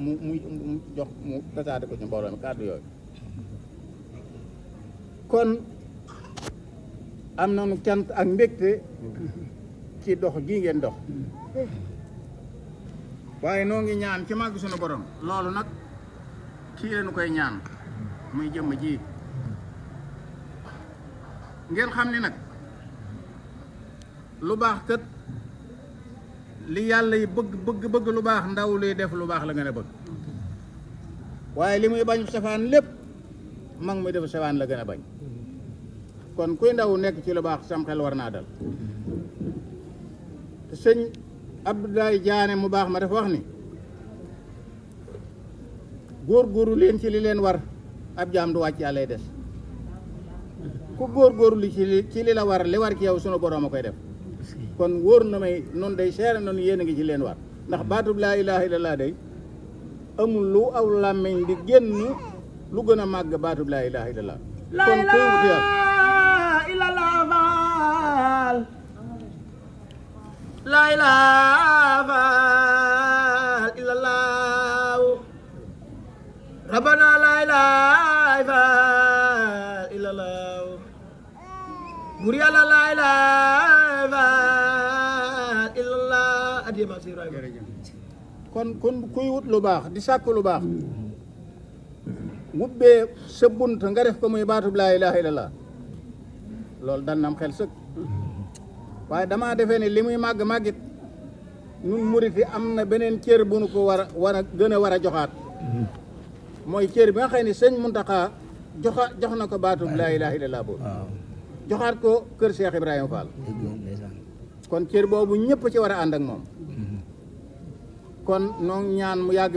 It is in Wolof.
mu jox mu tasaate ko ci mbooloo mi kàddu yooyu kon am nañu cant ak mbégte ci dox gii ngeen dox waaye noo ngi ñaan ci màgg sunu borom loolu nag kii leenu koy ñaan muy jëmm ji ngeen xam ni nag lu baax kat li yàlla yi bëgg lu baax ndaw luy def lu baax la gën a bëgg waaye li muy bañ safaan lépp mag muy def safaan la gën a bañ kon kuy ndaw nekk ci lu baax sam xel war naa dal te sëñ Abdoulaye Diané mu baax ma dafa wax ni góorgóorlu leen ci li leen war ab jaam du wàcc yàllay des ku góorgóorlu ci li la war li war ci yow sunu borom a koy def kon wóor na may noonu day seere noonu yéen a ngi ci leen war ndax baatub laa ilaha illallah day amul lu aw làmmiñ di génn lu gën a màgg baatub laa ilaha illallah kon kuy wut yàlla la ilaha illallah rabbana la ilaha illallah bur yàlla la ilaha illallah adiyama si Ibrahima kon kuy wut lu baax di sàkk lu baax wubbee sa bunt nga def ko muy baatub laa ilaha illallah loolu dan nam xel sëkk waaye damaa defee ni li muy màggit nun murit yi am na beneen cër bu nu ko war a gën a war a joxaat mooy cër bi nga xam ne sëñ Muntaxa jox na ko baatub laa ilaha illallah boobu joxaat ko kër Cheikh Ibrahima Fall kon cër boobu ñëpp ci war a ànd ak moom kon noo ñaan mu yàgg